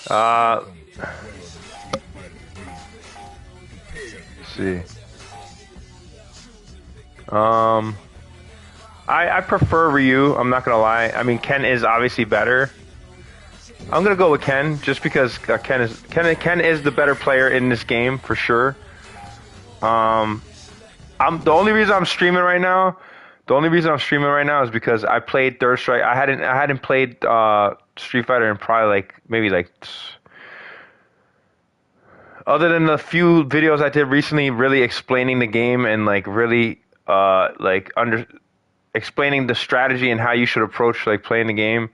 on. Let's see. I prefer Ryu. I'm not gonna lie. I mean, Ken is obviously better. I'm gonna go with Ken just because Ken is the better player in this game for sure. I'm the only reason I'm streaming right now. The only reason I'm streaming right now is because I played Third Strike. I hadn't played Street Fighter in probably maybe other than the few videos I did recently, really explaining the game and really explaining the strategy and how you should approach playing the game.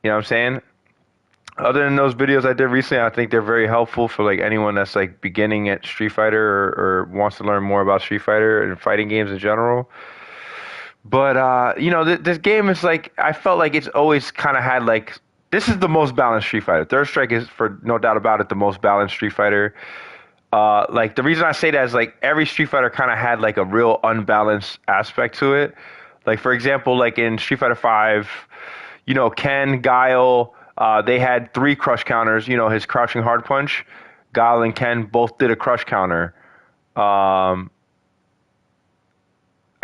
You know what I'm saying? Other than those videos I did recently, I think they're very helpful for anyone that's beginning at Street Fighter or wants to learn more about Street Fighter and fighting games in general. But this game is I felt like it's always kind of had this is the most balanced Street Fighter. Third Strike is, for no doubt about it, the most balanced Street Fighter. The reason I say that is every Street Fighter kind of had a real unbalanced aspect to it. For example, in Street Fighter 5, Ken, Guile, they had 3 crush counters. His crouching hard punch. Guile and Ken both did a crush counter. I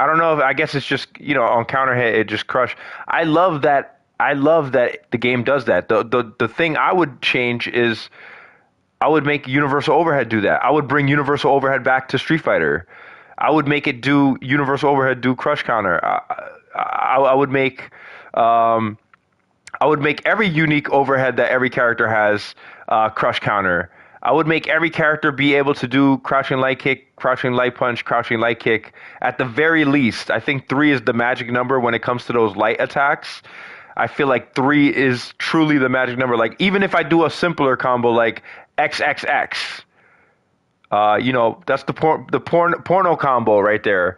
don't know I guess it's just on counter hit it just crushed. I love that the game does that. The thing I would change is I would make Universal Overhead do that. I would bring Universal Overhead back to Street Fighter. I would make it do Universal Overhead do crush counter. I would make every unique overhead that every character has crush counter. I would make every character be able to do crouching light kick, crouching light punch, crouching light kick. At the very least, I think 3 is the magic number when it comes to those light attacks. I feel like 3 is truly the magic number. Even if I do a simpler combo like XXX, that's the porno combo right there.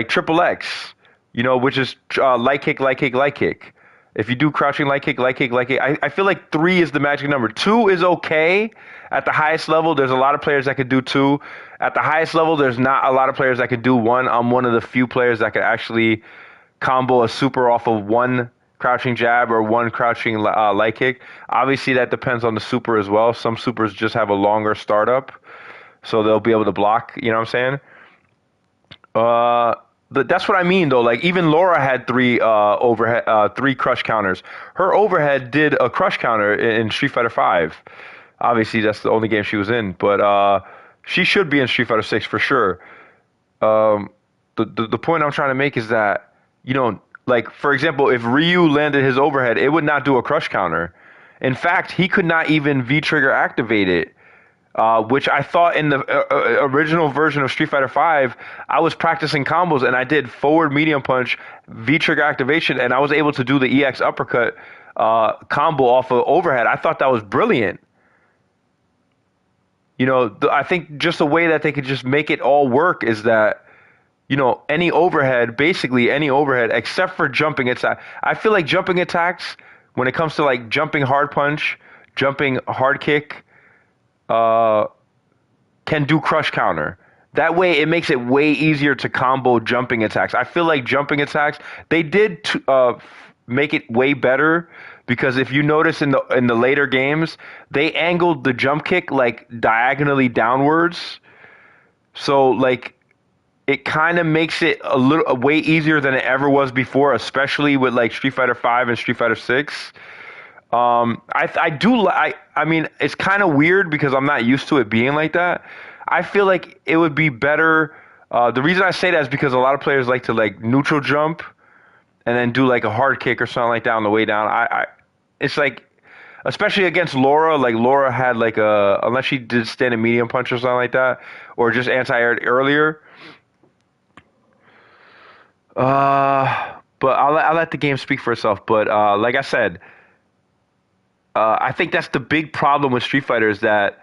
Triple X, which is light kick, light kick, light kick. If you do crouching light kick, light kick, light kick, I feel like 3 is the magic number. 2 is okay. At the highest level, there's a lot of players that could do 2. At the highest level, there's not a lot of players that could do 1. I'm one of the few players that could actually combo a super off of 1 crouching jab or 1 crouching light kick. Obviously, that depends on the super as well. Some supers just have a longer startup, so they'll be able to block. You know what I'm saying? But that's what I mean, though. Even Laura had 3 overhead, 3 crush counters. Her overhead did a crush counter in Street Fighter 5. Obviously, that's the only game she was in, but she should be in Street Fighter 6 for sure. The point I'm trying to make is that for example, if Ryu landed his overhead, it would not do a crush counter. In fact, he could not even V-trigger activate it. Which I thought in the original version of Street Fighter 5, I was practicing combos and I did forward medium punch, V-trigger activation, and I was able to do the EX uppercut combo off of overhead. I thought that was brilliant. I think just the way that they could just make it all work is that, any overhead, basically any overhead, except for jumping attack. I feel like jumping attacks, when it comes to jumping hard punch, jumping hard kick, can do crush counter. That way, it makes it way easier to combo jumping attacks. I feel like jumping attacks, they did make it way better because if you notice in the later games, they angled the jump kick diagonally downwards. So it kind of makes it a way easier than it ever was before, especially with Street Fighter 5 and Street Fighter 6. I mean, it's kind of weird because I'm not used to it being like that. I feel like it would be better. The reason I say that is because a lot of players like to neutral jump and then do a hard kick or something like that on the way down. It's especially against Laura, Laura had unless she did standing medium punch or something like that, or just anti-aired earlier. But I'll let the game speak for itself. But like I said, I think that's the big problem with Street Fighter is that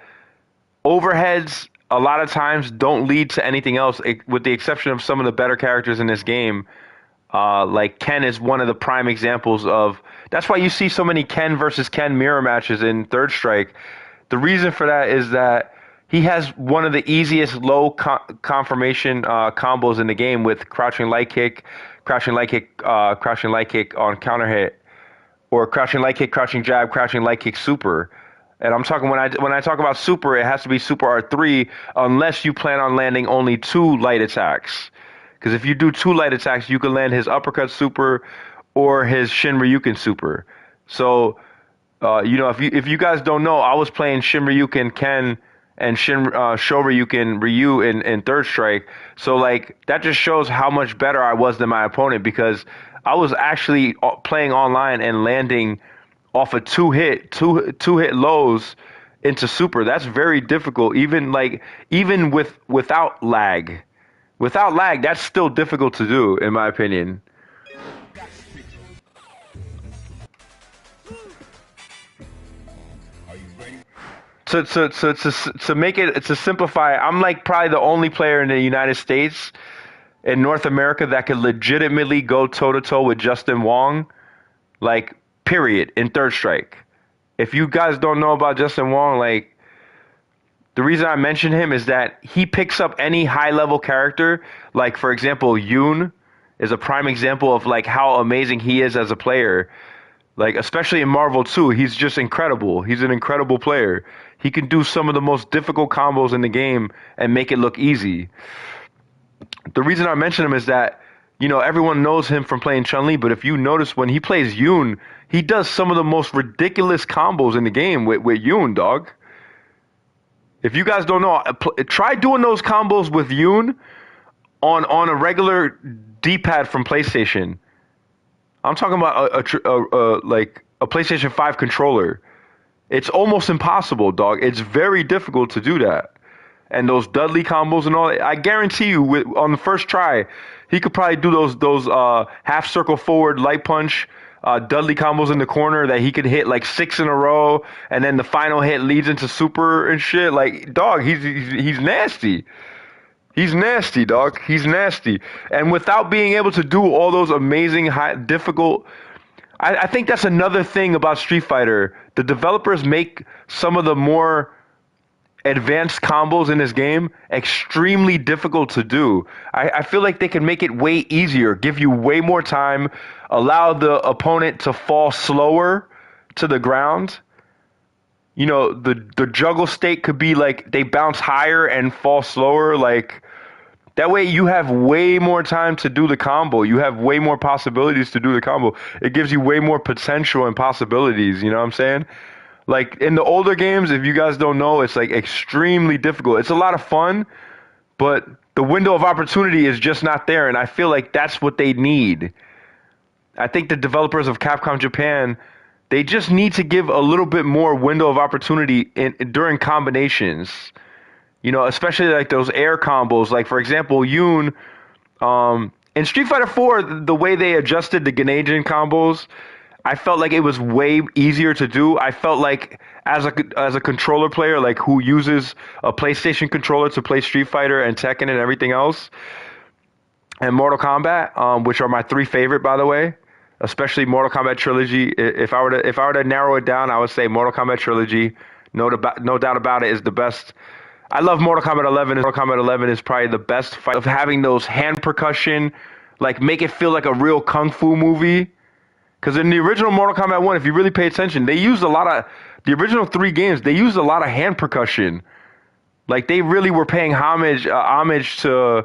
overheads a lot of times don't lead to anything else, with the exception of some of the better characters in this game. Ken is one of the prime examples of. That's why you see so many Ken versus Ken mirror matches in Third Strike. The reason for that is that he has one of the easiest low confirmation combos in the game with crouching light kick, crouching light kick on counter hit. or crouching light kick, crouching jab, crouching light kick, super. And I'm talking when I talk about super, it has to be super R3 unless you plan on landing only 2 light attacks. Because if you do 2 light attacks, you can land his uppercut super or his Shin Ryuken super. So, if you guys don't know, I was playing Shin Ryuken Ken and Shoryuken Ryu in Third Strike. So like that just shows how much better I was than my opponent because I was actually playing online and landing off of two hit lows into super. That's very difficult. Even without lag. Without lag, that's still difficult to do, in my opinion. To make it to simplify, I'm like probably the only player in the United States in North America that could legitimately go toe to toe with Justin Wong, like period, in Third Strike. If you guys don't know about Justin Wong, like the reason I mention him is that he picks up any high level character, like for example, Yoon is a prime example of like how amazing he is as a player. Like, especially in Marvel 2, he's just incredible. He's an incredible player. He can do some of the most difficult combos in the game and make it look easy. The reason I mention him is that, everyone knows him from playing Chun-Li, but if you notice when he plays Yoon, he does some of the most ridiculous combos in the game with Yoon, dog. If you guys don't know, try doing those combos with Yoon on a regular D-pad from PlayStation. I'm talking about a PlayStation 5 controller. It's almost impossible, dog. It's very difficult to do that. And those Dudley combos and all that, I guarantee you, on the first try, he could probably do those half circle forward light punch Dudley combos in the corner that he could hit like 6 in a row, and then the final hit leads into super and shit. Like, dog, he's nasty. He's nasty, dog. He's nasty. And without being able to do all those amazing, difficult... I think that's another thing about Street Fighter. The developers make some of the more advanced combos in this game extremely difficult to do. I feel like they can make it way easier, give you way more time, allow the opponent to fall slower to the ground. The juggle state could be like they bounce higher and fall slower, like... That way you have way more time to do the combo. You have way more possibilities to do the combo. It gives you way more potential and possibilities, you know what I'm saying? Like in the older games, if you guys don't know, it's like extremely difficult. It's a lot of fun, but the window of opportunity is just not there, and I feel like that's what they need. I think the developers of Capcom Japan, they just need to give a little bit more window of opportunity during combinations. Especially like those air combos. Like, for example, Yoon, in Street Fighter 4, the way they adjusted the Ganejin combos, I felt like it was way easier to do. I felt like as a controller player, like who uses a PlayStation controller to play Street Fighter and Tekken and everything else, and Mortal Kombat, which are my 3 favorite, by the way, especially Mortal Kombat Trilogy. If I were to narrow it down, I would say Mortal Kombat Trilogy, no doubt about it, is the best. I love Mortal Kombat 11. Mortal Kombat 11 is probably the best fight of having those hand percussion, like make it feel like a real kung fu movie. Because in the original Mortal Kombat 1, if you really pay attention, they used a lot of, the original 3 games, they used a lot of hand percussion. Like they really were paying homage to,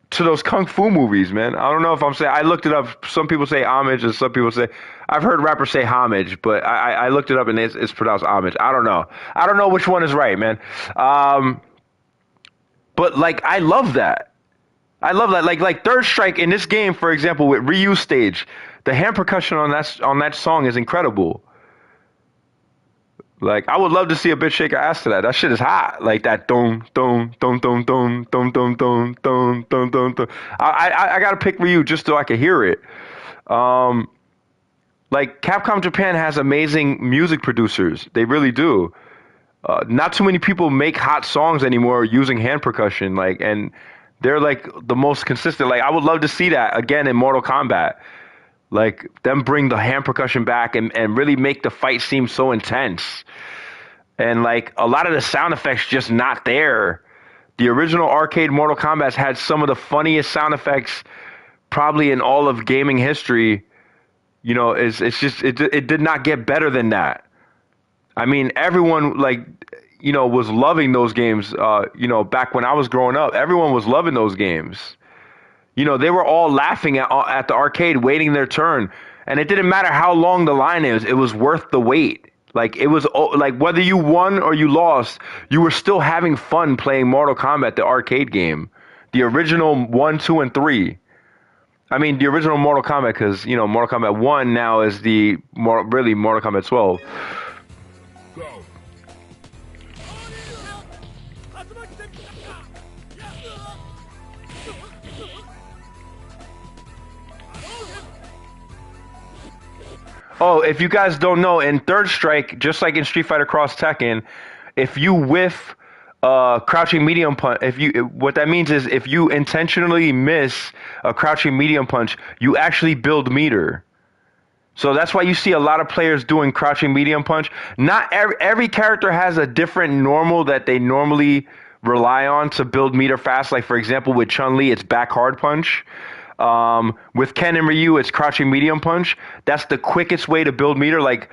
to those kung fu movies, man. I don't know if I'm saying, I looked it up. Some people say homage and some people say, I've heard rappers say homage, but I looked it up and it's pronounced homage. I don't know which one is right, man. But like, I love that. Like Third Strike in this game, for example, with Ryu's stage, the hand percussion on that song is incredible. Like, I would love to see a bitch shake her ass to that. That shit is hot. Like that dum dum dum dum dum dum dum dum dum dum dum dum. I gotta pick Ryu just so I can hear it. Like Capcom Japan has amazing music producers. They really do. Not too many people make hot songs anymore using hand percussion. Like, and they're like the most consistent. Like, I would love to see that again in Mortal Kombat. Like, them bring the hand percussion back and really make the fight seem so intense. And, like, a lot of the sound effects just not there. The original arcade Mortal Kombat had some of the funniest sound effects probably in all of gaming history. You know, it's just it did not get better than that. I mean, everyone like, you know, was loving those games. You know, back when I was growing up, everyone was loving those games. You know, they were all laughing at the arcade, waiting their turn, and it didn't matter how long the line is. It was worth the wait. Like it was like whether you won or you lost, you were still having fun playing Mortal Kombat, the arcade game, the original 1, 2, and 3. I mean, the original Mortal Kombat, because you know Mortal Kombat 1 now is really Mortal Kombat 12. Oh, if you guys don't know, in Third Strike, just like in Street Fighter Cross Tekken, if you whiff crouching medium punch, what that means is if you intentionally miss a crouching medium punch, you actually build meter. So that's why you see a lot of players doing crouching medium punch. Not every character has a different normal that they normally rely on to build meter fast. Like for example, with Chun-Li, it's back hard punch. With Ken and Ryu, it's crouching medium punch. That's the quickest way to build meter. Like,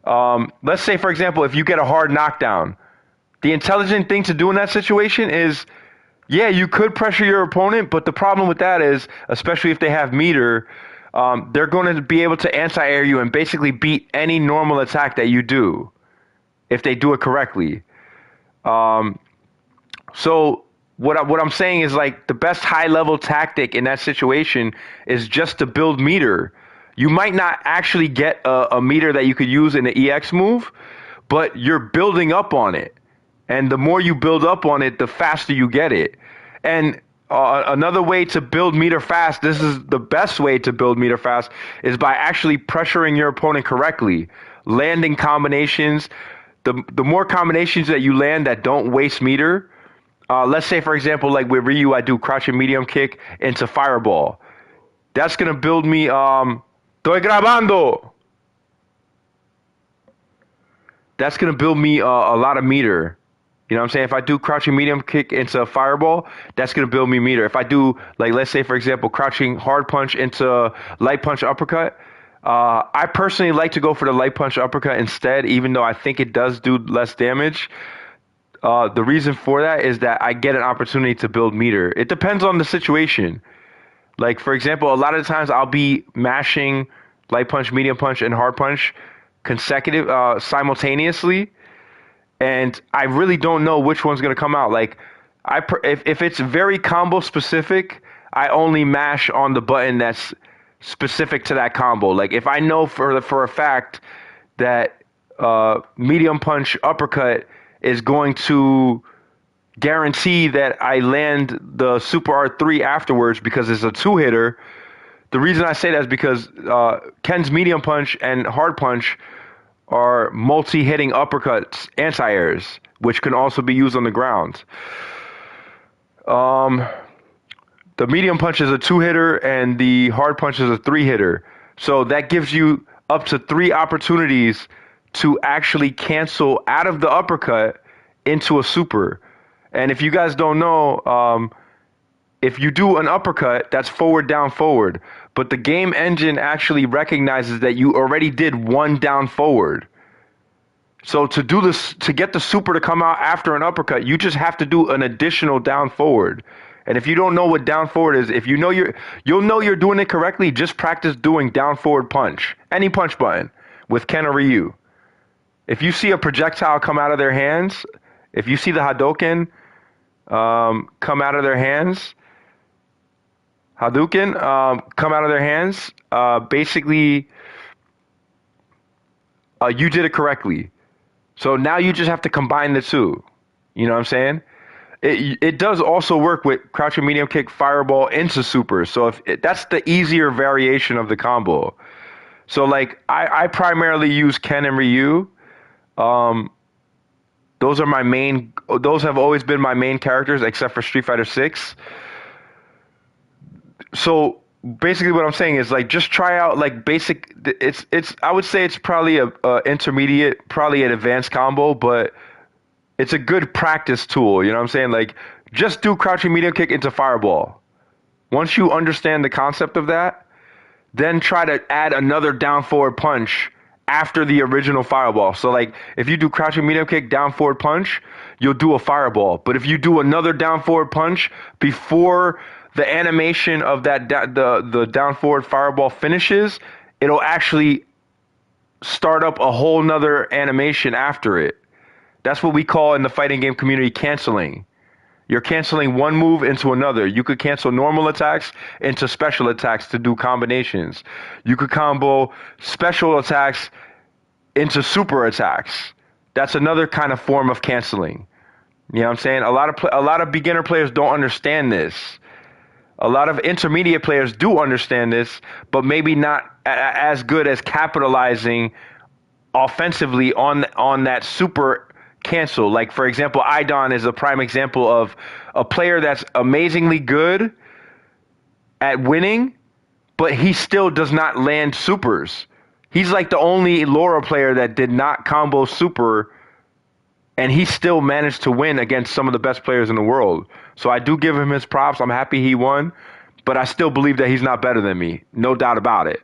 let's say, for example, if you get a hard knockdown, the intelligent thing to do in that situation is, yeah, you could pressure your opponent, but the problem with that is, especially if they have meter, they're going to be able to anti-air you and basically beat any normal attack that you do if they do it correctly. So what I'm saying is like the best high level tactic in that situation is just to build meter. You might not actually get a meter that you could use in the EX move, but you're building up on it. And the more you build up on it, the faster you get it. And another way to build meter fast, this is the best way to build meter fast, is by actually pressuring your opponent correctly, landing combinations. The more combinations that you land that don't waste meter, let's say, for example, like with Ryu, I do crouching medium kick into fireball. That's going to build me, Estoy grabando. That's going to build me a lot of meter. You know what I'm saying? If I do crouching medium kick into fireball, that's going to build me meter. If I do, like, let's say, for example, crouching hard punch into light punch uppercut, I personally like to go for the light punch uppercut instead, even though I think it does do less damage. The reason for that is that I get an opportunity to build meter. It depends on the situation. Like, for example, a lot of the times I'll be mashing light punch, medium punch, and hard punch simultaneously. And I really don't know which one's going to come out. Like, if it's very combo specific, I only mash on the button that's specific to that combo. Like, if I know for a fact that medium punch uppercut is going to guarantee that I land the Super R3 afterwards because it's a two-hitter, the reason I say that is because Ken's medium punch and hard punch are multi-hitting uppercuts, anti-airs, which can also be used on the ground. The medium punch is a two-hitter and the hard punch is a three-hitter. So that gives you up to 3 opportunities to actually cancel out of the uppercut into a super. And if you guys don't know, if you do an uppercut, that's forward, down, forward. But the game engine actually recognizes that you already did 1 down forward. So to do this, to get the super to come out after an uppercut, you just have to do an additional down forward. And if you don't know what down forward is, if you know you'll know you're doing it correctly, just practice doing down forward punch. Any punch button with Ken or Ryu. If you see a projectile come out of their hands, if you see the Hadouken come out of their hands, basically you did it correctly. So now you just have to combine the two. You know what I'm saying? It does also work with crouching medium kick, fireball into super. So that's the easier variation of the combo. So like I primarily use Ken and Ryu. Those have always been my main characters except for Street Fighter 6. So basically what I'm saying is like just try out like basic. I would say it's probably a intermediate, probably an advanced combo, but it's a good practice tool. You know what I'm saying? Like Just do crouching medium kick into fireball. Once you understand the concept of that, then try to add another down forward punch after the original fireball. So like if you do crouching medium kick, down forward punch, you'll do a fireball. But if you do another down forward punch before the animation of that the down forward fireball finishes, it'll actually start up a whole nother animation after it. That's what we call in the fighting game community canceling. You're canceling one move into another. You could cancel normal attacks into special attacks to do combinations. You could combo special attacks into super attacks. That's another kind of form of canceling. You know what I'm saying? A lot of beginner players don't understand this. A lot of intermediate players do understand this, but maybe not as good as capitalizing offensively on that super cancel. Like, for example, Idon is a prime example of a player that's amazingly good at winning, but he still does not land supers. He's like the only Laura player that did not combo super, and he still managed to win against some of the best players in the world. So I do give him his props. I'm happy he won, but I still believe that he's not better than me. No doubt about it.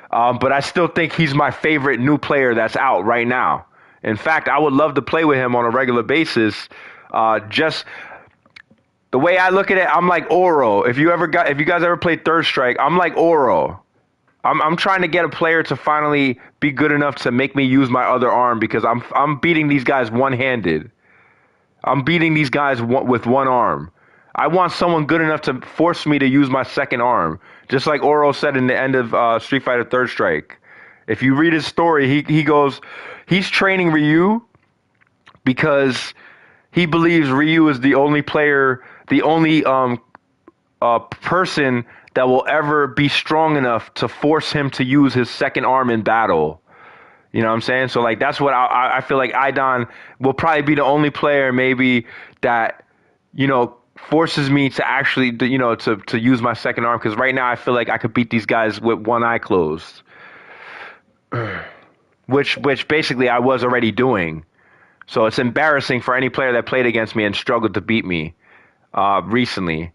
But I still think he's my favorite new player that's out right now. In fact, I would love to play with him on a regular basis. Just the way I look at it, I'm like Oro. If you guys ever played Third Strike, I'm like Oro. I'm trying to get a player to finally be good enough to make me use my other arm, because I'm beating these guys one-handed. I'm beating these guys with one arm. I want someone good enough to force me to use my second arm, just like Oro said in the end of Street Fighter Third Strike. If you read his story, he goes, he's training Ryu because he believes Ryu is the only player, the only person that will ever be strong enough to force him to use his second arm in battle. You know what I'm saying? So like that's what I feel like Idon will probably be the only player maybe that, you know, forces me to actually, you know, to use my second arm, because right now I feel like I could beat these guys with one eye closed. Which basically I was already doing. So it's embarrassing for any player that played against me and struggled to beat me recently.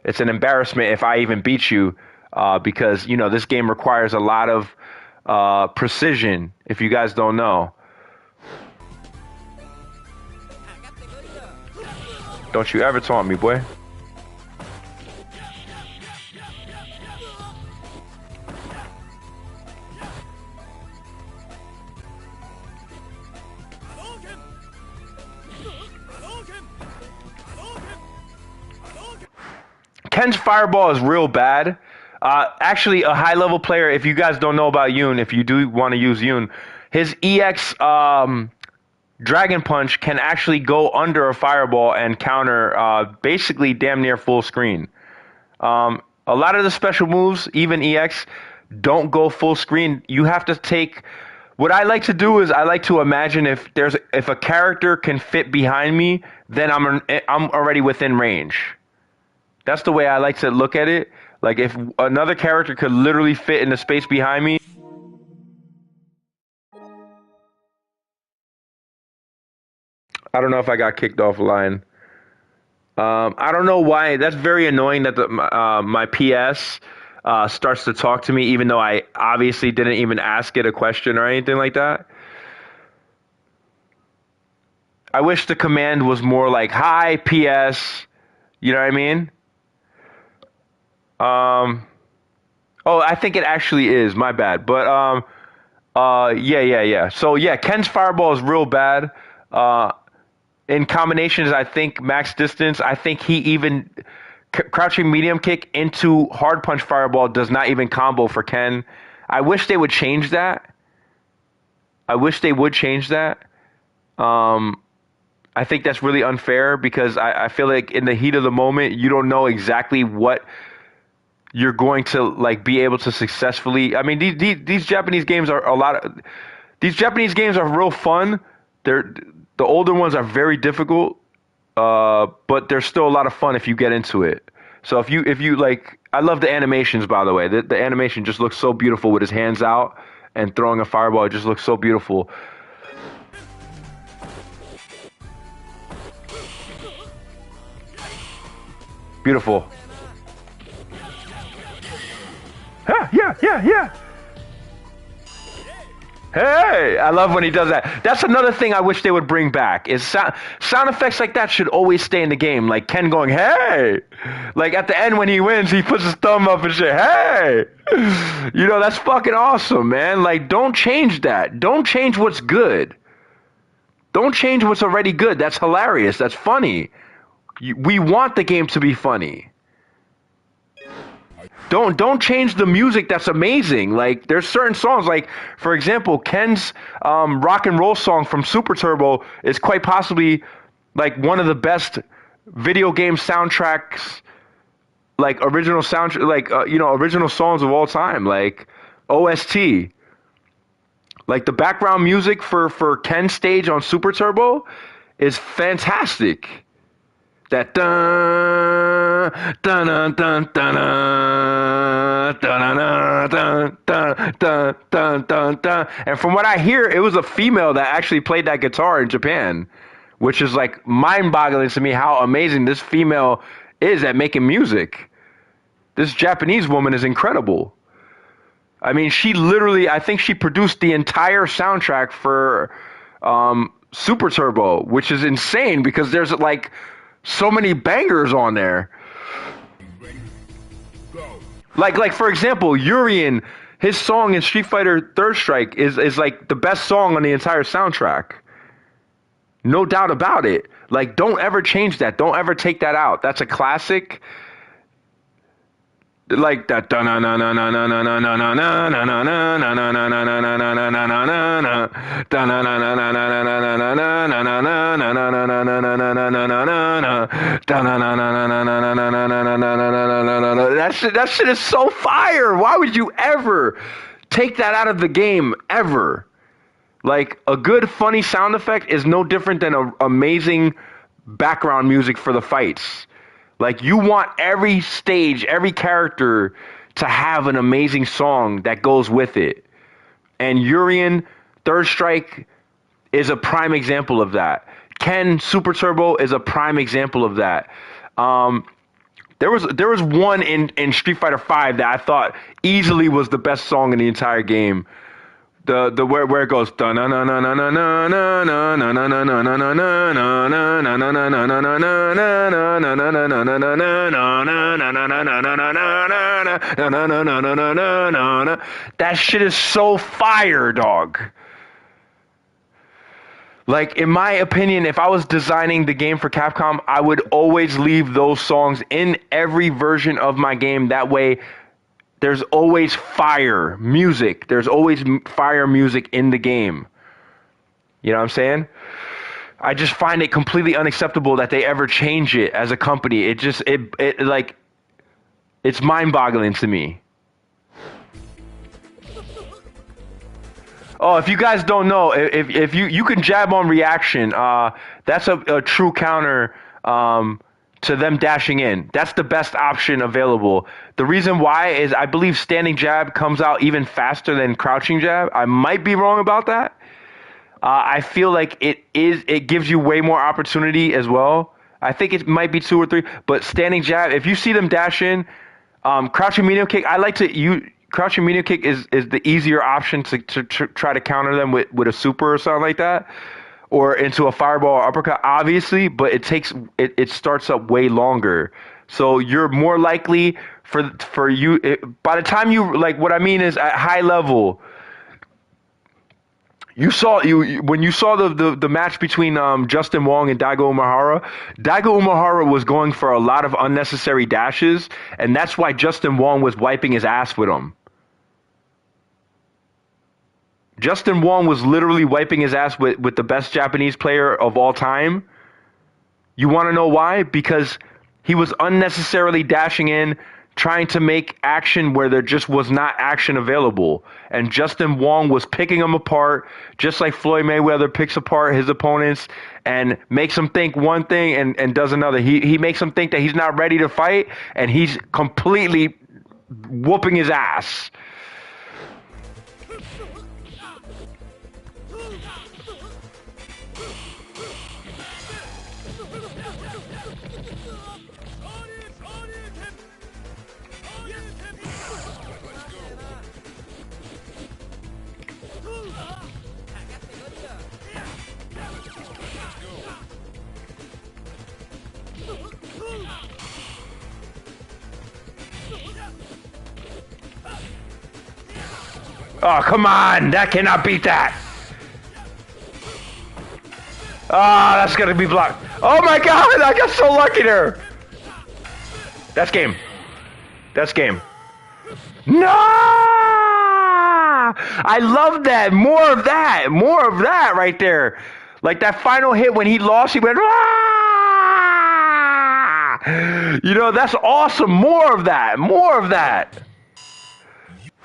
It's an embarrassment if I even beat you, because, you know, this game requires a lot of precision, if you guys don't know. Don't you ever taunt me, boy. Ken's fireball is real bad. Actually, a high-level player, if you guys don't know about Yoon, if you do want to use Yoon, his EX Dragon Punch can actually go under a fireball and counter basically damn near full screen. A lot of the special moves, even EX, don't go full screen. You have to take... What I like to do is I like to imagine if a character can fit behind me, then I'm already within range. That's the way I like to look at it. Like, if another character could literally fit in the space behind me. I don't know if I got kicked offline. I don't know why. That's very annoying that my PS starts to talk to me, even though I obviously didn't even ask it a question or anything like that. I wish the command was more like, "Hi, PS." You know what I mean? Oh, I think it actually is. My bad. But yeah. So yeah, Ken's fireball is real bad. In combinations, I think max distance. I think he even crouching medium kick into hard punch fireball does not even combo for Ken. I wish they would change that. I think that's really unfair, because I feel like in the heat of the moment, you don't know exactly what you're going to like be able to successfully. I mean, these Japanese games are these Japanese games are real fun. The older ones are very difficult, but they're still a lot of fun if you get into it. So if you like, I love the animations, by the way. The animation just looks so beautiful with his hands out and throwing a fireball. It just looks so beautiful. Beautiful. Yeah. Hey, I love when he does that. That's another thing I wish they would bring back. Is sound effects like that should always stay in the game. Like Ken going, "Hey," like at the end when he wins, he puts his thumb up and shit. Hey, you know that's fucking awesome, man. Like, don't change that. Don't change what's good. Don't change what's already good. That's hilarious. That's funny. We want the game to be funny. Don't change the music. That's amazing. Like there's certain songs, like for example, Ken's rock and roll song from Super Turbo is quite possibly like one of the best video game soundtracks, like original soundtrack, like original songs of all time, like OST. Like the background music for Ken's stage on Super Turbo is fantastic. That dun dun dun dun dun dun dun dun dun dun dun dun. And from what I hear, it was a female that actually played that guitar in Japan, which is like mind-boggling to me how amazing this female is at making music. This Japanese woman is incredible. I mean, she literally, I think she produced the entire soundtrack for Super Turbo, which is insane because there's like so many bangers on there. Like for example, Urien, his song in Street Fighter Third Strike is like the best song on the entire soundtrack. No doubt about it. Like, don't ever change that. Don't ever take that out. That's a classic. Like that. That shit is so fire. Why would you ever take that out of the game ever? Like a good funny sound effect is no different than an amazing background music for the fights. Like, you want every stage, every character to have an amazing song that goes with it. And Urien, Third Strike, is a prime example of that. Ken, Super Turbo, is a prime example of that. There was one in Street Fighter V that I thought easily was the best song in the entire game. The where it goes that shit is so fire, dog. Like, in my opinion, if I was designing the game for Capcom, I would always leave those songs in every version of my game. That way there's always fire music. There's always fire music in the game. You know what I'm saying? I just find it completely unacceptable that they ever change it as a company. It's mind-boggling to me. Oh, if you guys don't know, if you can jab on reaction, that's a true counter to them dashing in. That's the best option available. The reason why is I believe standing jab comes out even faster than crouching jab. I might be wrong about that. I feel like it gives you way more opportunity as well. I think it might be 2 or 3, but standing jab, if you see them dash in, crouching medium kick, crouching medium kick is the easier option to try to counter them with a super or something like that. Or into a fireball or uppercut, obviously, but it starts up way longer. So you're more likely for you by the time you, like, what I mean is at high level. When you saw the match between Justin Wong and Daigo Umehara was going for a lot of unnecessary dashes, and that's why Justin Wong was wiping his ass with him. Justin Wong was literally wiping his ass with the best Japanese player of all time. You want to know why? Because he was unnecessarily dashing in, trying to make action where there just was not action available. And Justin Wong was picking them apart, just like Floyd Mayweather picks apart his opponents and makes them think one thing and does another. He makes them think that he's not ready to fight, and he's completely whooping his ass. Oh, come on! That cannot beat that! Ah, that's gonna be blocked. Oh my god, I got so lucky there! That's game. That's game. No! I love that. More of that. More of that right there. Like that final hit when he lost, he went, ah! You know, that's awesome. More of that. More of that.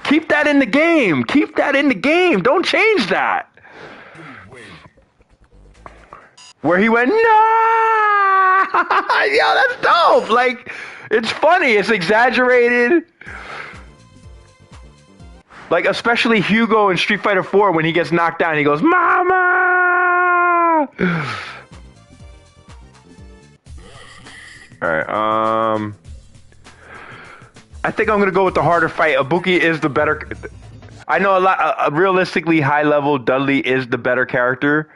Keep that in the game. Keep that in the game. Don't change that. Where he went, no! Yo, that's dope. Like, it's funny. It's exaggerated. Like, especially Hugo in Street Fighter 4 when he gets knocked down, he goes, Mama! Alright, I think I'm gonna go with the harder fight. Ibuki is the better... I know a lot, realistically, high level, Dudley is the better character,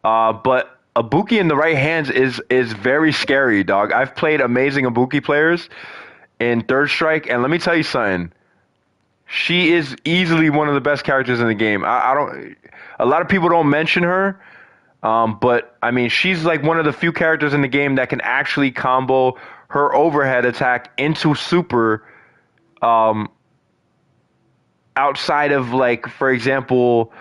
but Ibuki in the right hands is very scary, dog. I've played amazing Ibuki players in Third Strike, and let me tell you something. She is easily one of the best characters in the game. I don't. A lot of people don't mention her, but I mean, she's like one of the few characters in the game that can actually combo her overhead attack into super. Outside of, like, for example,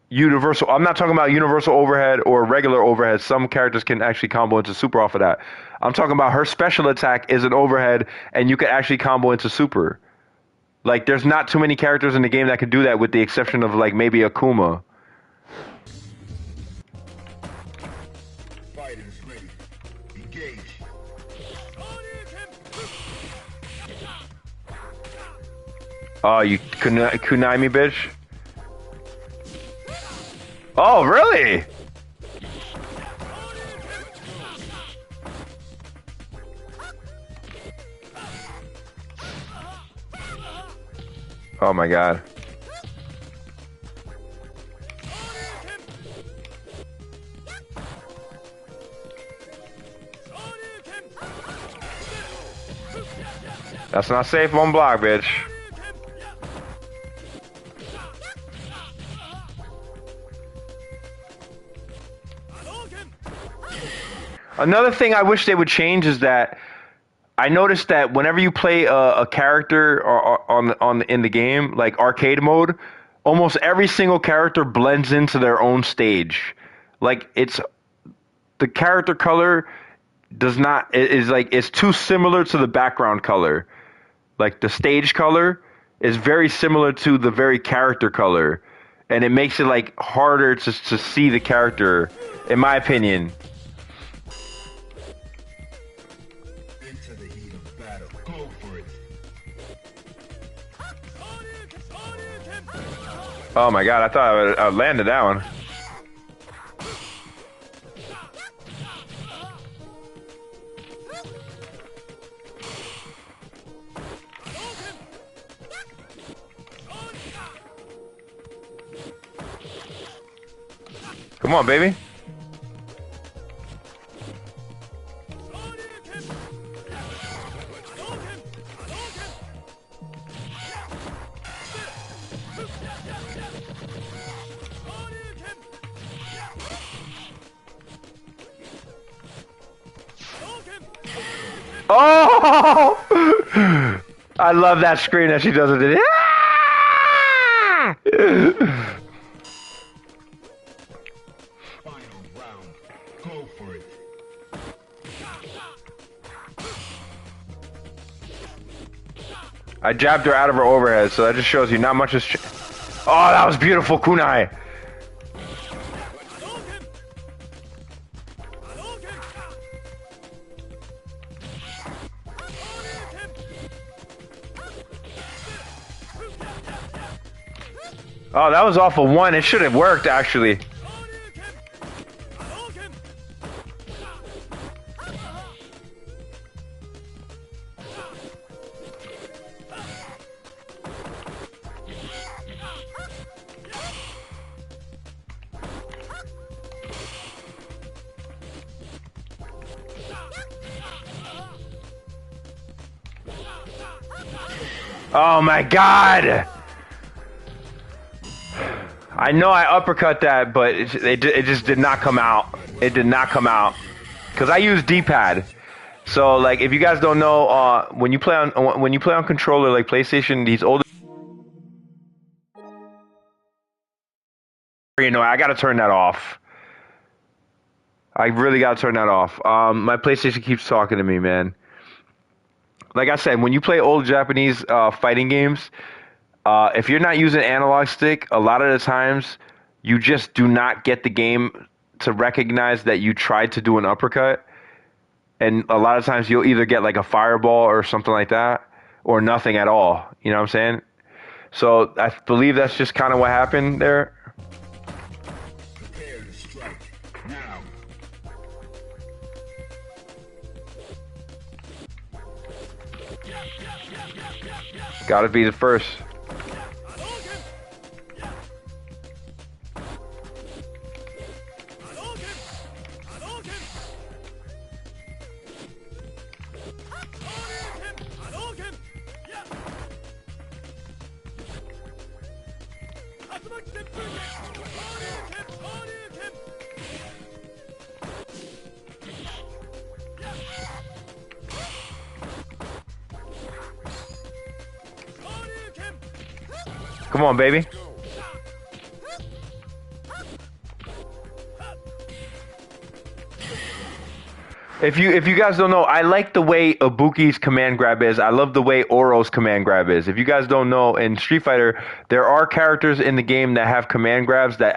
universal. I'm not talking about universal overhead or regular overhead. Some characters can actually combo into super off of that. I'm talking about her special attack is an overhead, and you can actually combo into super. Like, there's not too many characters in the game that can do that, with the exception of, like, maybe Akuma. Fighters ready. Engage. Oh, you kunai me, bitch? Oh, really? Oh my god. That's not safe on block, bitch. Another thing I wish they would change is that I noticed that whenever you play a character in the game, like arcade mode, almost every single character blends into their own stage. Like, it's the character color is too similar to the background color. Like, the stage color is very similar to the very character color, and it makes it like harder to see the character, in my opinion. Oh my god, I thought I landed that one. Come on, baby. Oh! I love that scream that she does it. Ah! Final round. Go for it. I jabbed her out of her overhead, so that just shows you not much has changed. Oh, that was beautiful, kunai. Oh, that was off of one. It should have worked, actually. Oh my god! I know I uppercut that, but it just did not come out. It did not come out because I use D-pad. So like, if you guys don't know, when you play on controller like PlayStation, these older, you know, I gotta turn that off. I really gotta turn that off. My PlayStation keeps talking to me, man. Like I said, when you play old Japanese fighting games, if you're not using analog stick, a lot of the times you just do not get the game to recognize that you tried to do an uppercut. And a lot of times you'll either get like a fireball or something like that, or nothing at all. You know what I'm saying? So I believe that's just kind of what happened there. Prepare to strike. Now. Gotta be the first. Come on, baby. If you guys don't know, I like the way Ibuki's command grab is. I love the way Oro's command grab is. If you guys don't know, in Street Fighter, there are characters in the game that have command grabs that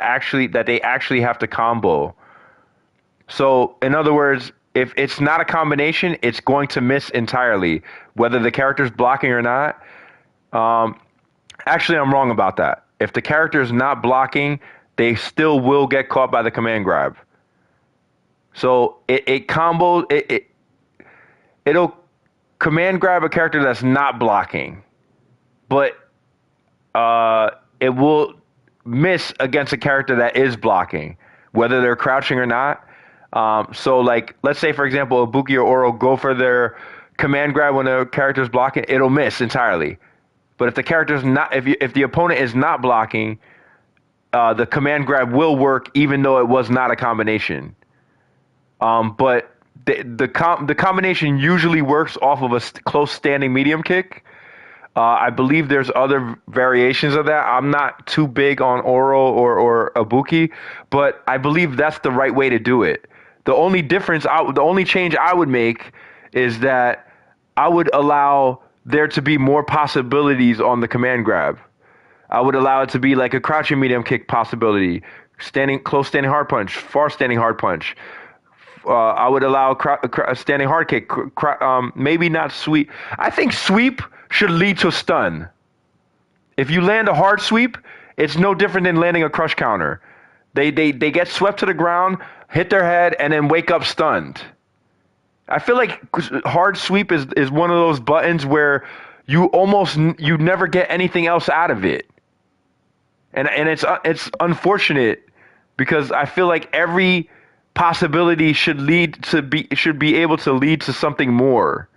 they actually have to combo. So, in other words, if it's not a combination, it's going to miss entirely, whether the character's blocking or not. Actually, I'm wrong about that. If the character is not blocking, they still will get caught by the command grab. So it'll command grab a character that's not blocking, but it will miss against a character that is blocking, whether they're crouching or not. So like, let's say for example, Ibuki or Oro go for their command grab when the character's blocking, it'll miss entirely. But if the character's not, if the opponent is not blocking, the command grab will work even though it was not a combination. But the combination usually works off of a close standing medium kick. I believe there's other variations of that. I'm not too big on Oro or Ibuki, but I believe that's the right way to do it. The only change I would make is that I would allow there to be more possibilities on the command grab. I would allow it to be like a crouching medium kick possibility, close standing hard punch, far standing hard punch. I would allow a standing hard kick, maybe not sweep. I think sweep should lead to stun. If you land a hard sweep, it's no different than landing a crush counter. They get swept to the ground, hit their head, and then wake up stunned. I feel like hard sweep is one of those buttons where you never get anything else out of it. And it's unfortunate because I feel like every possibility should be able to lead to something more.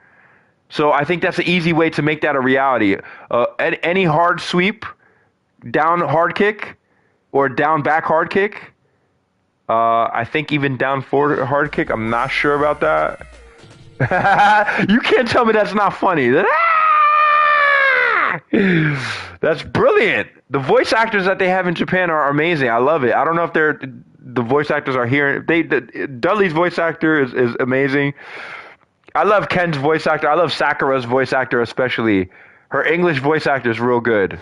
So I think that's an easy way to make that a reality. Any hard sweep, down hard kick, or down back hard kick. I think even down forward hard kick. I'm not sure about that. You can't tell me that's not funny. That's brilliant. The voice actors that they have in Japan are amazing. I love it. I don't know if the voice actors are here. Dudley's voice actor is amazing. I love Ken's voice actor. I love Sakura's voice actor especially. Her English voice actor is real good.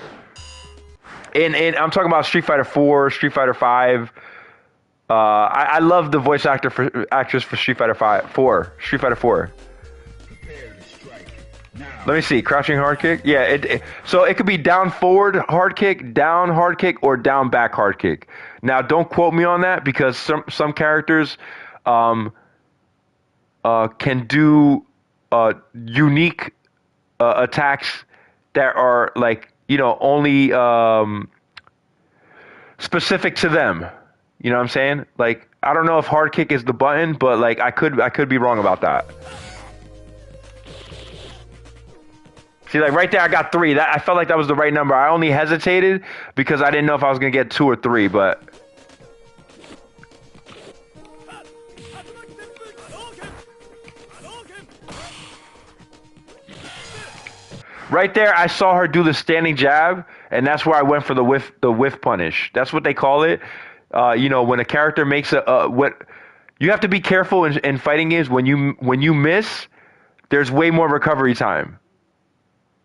And I'm talking about Street Fighter 4, Street Fighter 5. I love the voice actress for Street Fighter 4. Street Fighter 4. Prepare to strike. Now. Let me see. Crouching hard kick. Yeah. So it could be down forward hard kick, down hard kick, or down back hard kick. Now, don't quote me on that because some characters can do unique attacks that are like, only specific to them. You know what I'm saying? Like, I don't know if hard kick is the button, but like I could be wrong about that. See, like right there, I got 3. That I felt like that was the right number. I only hesitated because I didn't know if I was gonna get 2 or 3, but. Right there, I saw her do the standing jab, and that's where I went for the whiff punish. That's what they call it. You know, when a character makes what you have to be careful in fighting games when you miss, there's way more recovery time.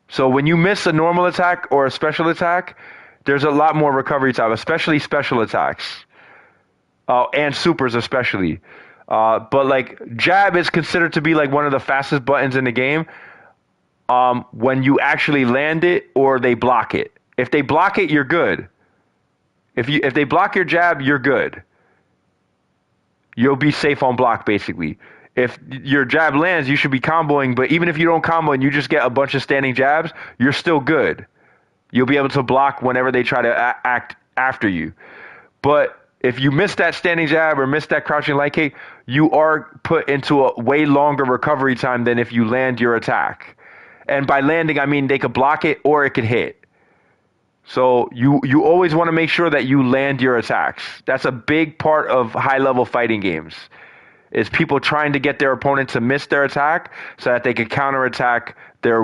So when you miss a normal attack or a special attack, there's a lot more recovery time, especially special attacks, and supers especially. But like jab is considered to be like one of the fastest buttons in the game. When you actually land it or they block it. If they block it, you're good. If they block your jab, you're good. You'll be safe on block, basically. If your jab lands, you should be comboing, but even if you don't combo and you just get a bunch of standing jabs, you're still good. You'll be able to block whenever they try to act after you. But if you miss that standing jab or miss that crouching light kick, you are put into a way longer recovery time than if you land your attack. And by landing, I mean they could block it or it could hit. So you always want to make sure that you land your attacks. That's a big part of high-level fighting games, is people trying to get their opponent to miss their attack so that they can counterattack their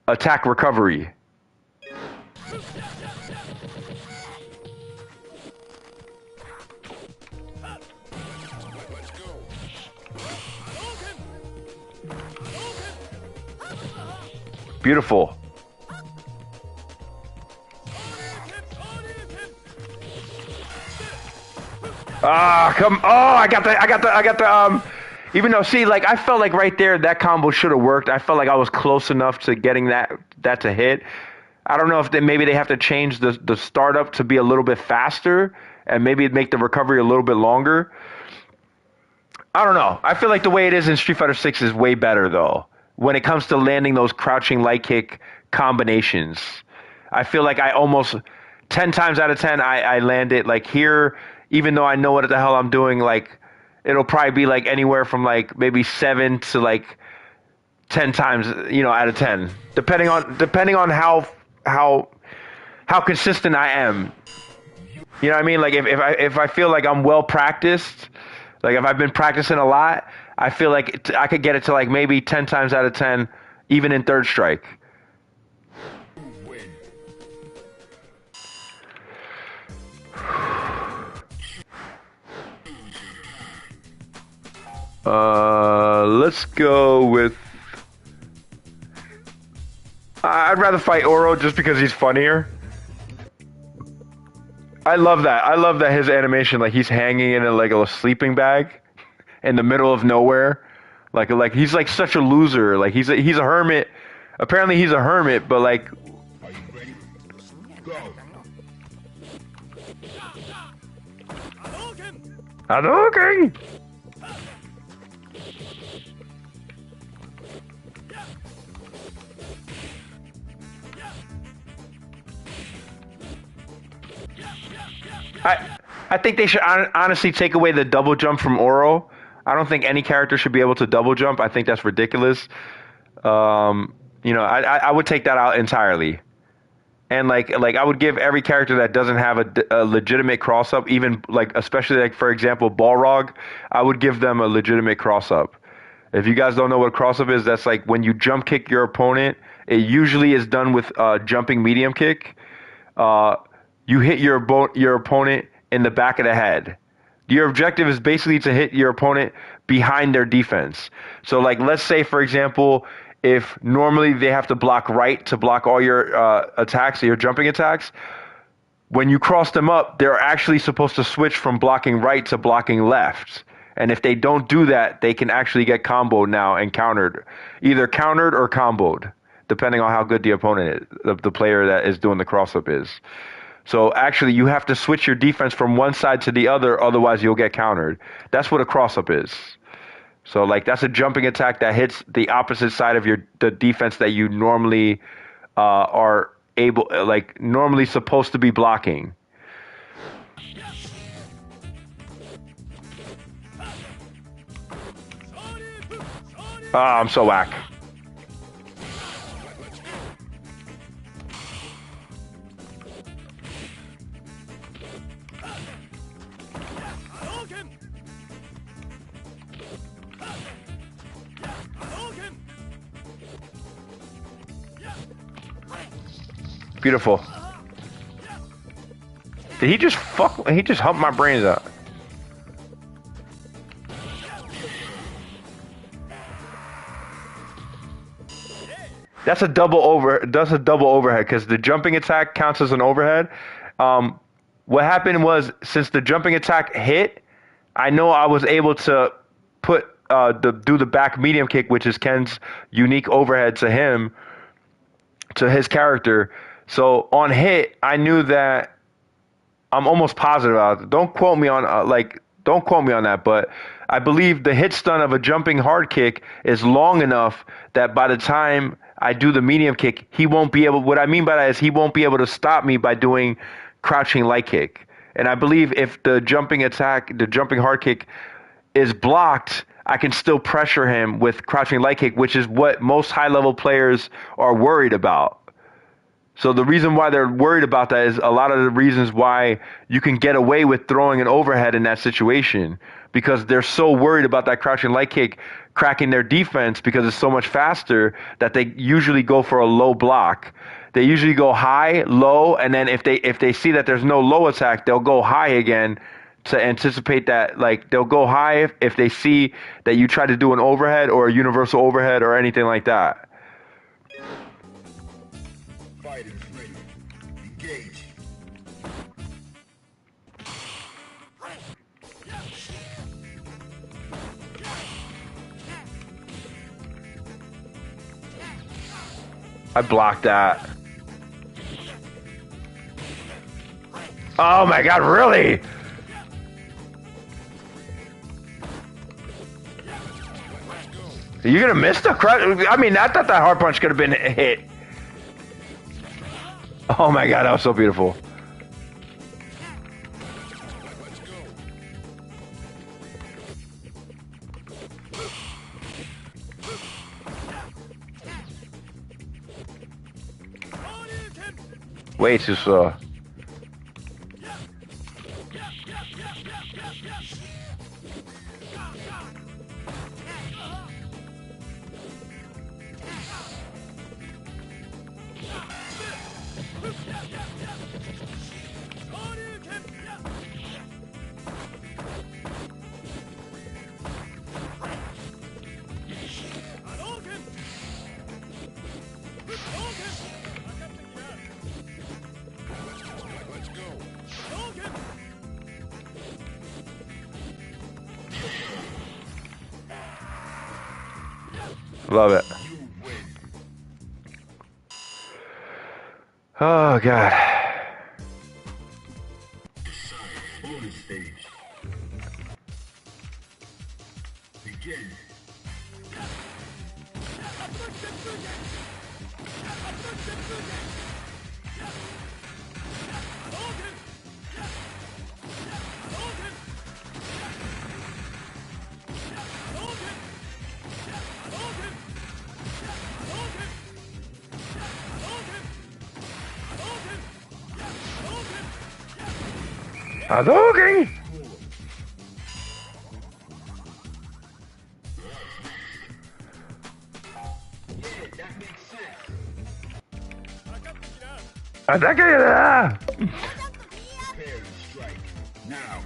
attack recovery. Beautiful. Come. Oh, I got the. Even though, see, like I felt like right there that combo should have worked. I felt like I was close enough to getting that to hit. I don't know if maybe they have to change the startup to be a little bit faster and maybe make the recovery a little bit longer. I don't know. I feel like the way it is in Street Fighter 6 is way better though. When it comes to landing those crouching light kick combinations, I feel like I almost 10 times out of 10 I land it. Like here, even though I know what the hell I'm doing, like it'll probably be like anywhere from like maybe 7 to like 10 times, you know, out of 10, depending on how consistent I am. You know what I mean? Like if I feel like I'm well practiced, like if I've been practicing a lot, I feel like I could get it to like maybe 10 times out of 10, even in third strike. Let's go with. I'd rather fight Oro just because he's funnier. I love that. I love that his animation, like he's hanging in like a sleeping bag in the middle of nowhere. Like he's like such a loser. Like he's a hermit. Apparently he's a hermit, but like. Are you ready? Go. Hadouken! I think they should honestly take away the double jump from Oro. I don't think any character should be able to double jump. I think that's ridiculous. You know, I would take that out entirely. And like I would give every character that doesn't have a legitimate cross up, even like especially like for example Balrog, I would give them a legitimate cross up. If you guys don't know what cross up is, that's like when you jump kick your opponent. It usually is done with jumping medium kick. You hit your opponent in the back of the head. Your objective is basically to hit your opponent behind their defense. So like let's say for example, if normally they have to block right to block all your attacks, your jumping attacks, when you cross them up, they're actually supposed to switch from blocking right to blocking left. And if they don't do that, they can actually get comboed now and countered. Either countered or comboed, depending on how good the opponent is, the player that is doing the cross-up is. So actually, you have to switch your defense from one side to the other, otherwise you'll get countered. That's what a cross-up is. So like that's a jumping attack that hits the opposite side of the defense that you normally are able, like normally supposed to be blocking. Ah, I'm so whack. Beautiful. Did he just he just hump my brains out? That's a double overhead because the jumping attack counts as an overhead. What happened was since the jumping attack hit, I know I was able to put do the back medium kick, which is Ken's unique overhead to his character. So on hit, I knew that I'm almost positive about it. Don't quote me on that, but I believe the hit stun of a jumping hard kick is long enough that by the time I do the medium kick, he won't be able. What I mean by that is he won't be able to stop me by doing crouching light kick. And I believe if the jumping hard kick is blocked, I can still pressure him with crouching light kick, which is what most high level players are worried about. So the reason why they're worried about that is a lot of the reasons why you can get away with throwing an overhead in that situation, because they're so worried about that crouching light kick cracking their defense because it's so much faster that they usually go for a low block. They usually go high, low, and then if they see that there's no low attack, they'll go high again to anticipate that. Like, they'll go high if they see that you try to do an overhead or a universal overhead or anything like that. Fighters ready. Engage. I blocked that. Oh my god, really? Are you gonna miss the crush? I mean, I thought that hard punch could have been hit. Oh my god, that was so beautiful. Way too slow. Love it. Oh god. Bonus stage. Begin. Hadouken! Attack! Prepare to strike. Now.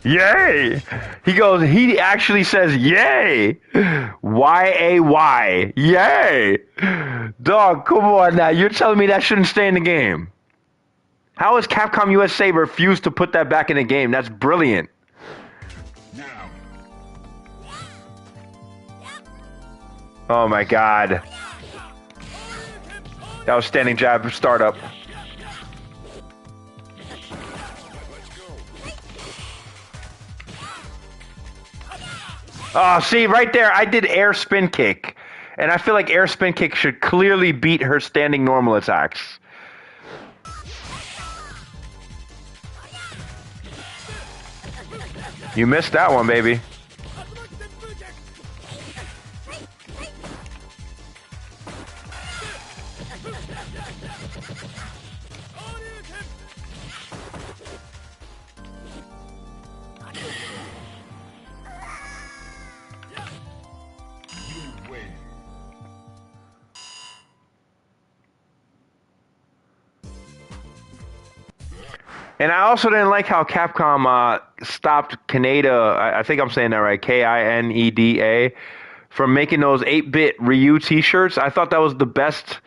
Yay! He actually says yay! Y-A-Y. Yay! Dog, come on now. You're telling me that shouldn't stay in the game. How has Capcom USA refused to put that back in the game? That's brilliant. Now. Oh my god. That was standing jab startup. Oh, see, right there, I did air spin kick. And I feel like air spin kick should clearly beat her standing normal attacks. You missed that one, baby. And I also didn't like how Capcom stopped Kaneda, I think I'm saying that right, Kineda, from making those 8-bit Ryu t-shirts. I thought that was the best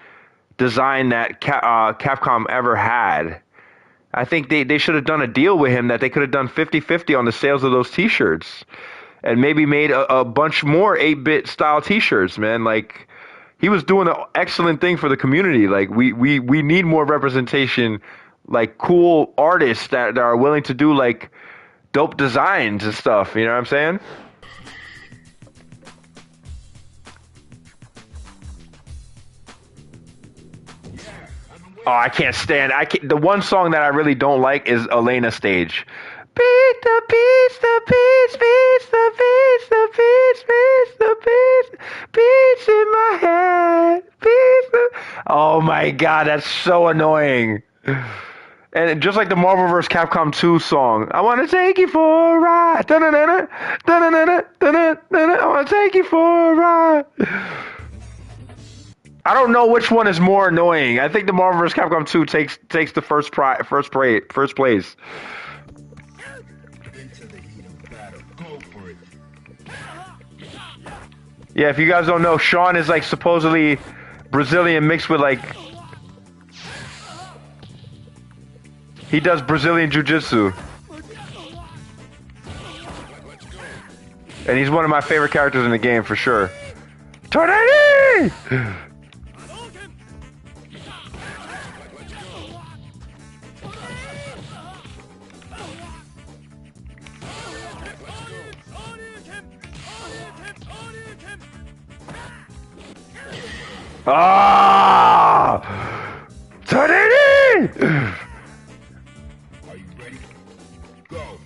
design that Capcom ever had. I think they should have done a deal with him that they could have done 50-50 on the sales of those t-shirts. And maybe made a bunch more 8-bit style t-shirts, man. Like, he was doing an excellent thing for the community. Like, we need more representation, like cool artists that are willing to do like dope designs and stuff. You know what I'm saying? Oh, I can't stand. The one song that I really don't like is Elena Stage. Beat the beats, the beats, beats, the beats, the beats, beats, the beats, beats in my head. Beats. Oh my god, that's so annoying. And just like the Marvel vs. Capcom 2 song, I want to take you for a ride. Da-na-na-na, da-na-na-na, da-na-na-na, I want to take you for a ride. I don't know which one is more annoying. I think the Marvel vs. Capcom 2 takes the first place. Yeah, if you guys don't know, Sean is like supposedly Brazilian mixed with like... He does Brazilian Jiu-Jitsu. And he's one of my favorite characters in the game for sure. Tornado! Ah! Tornado! Are you ready? Go.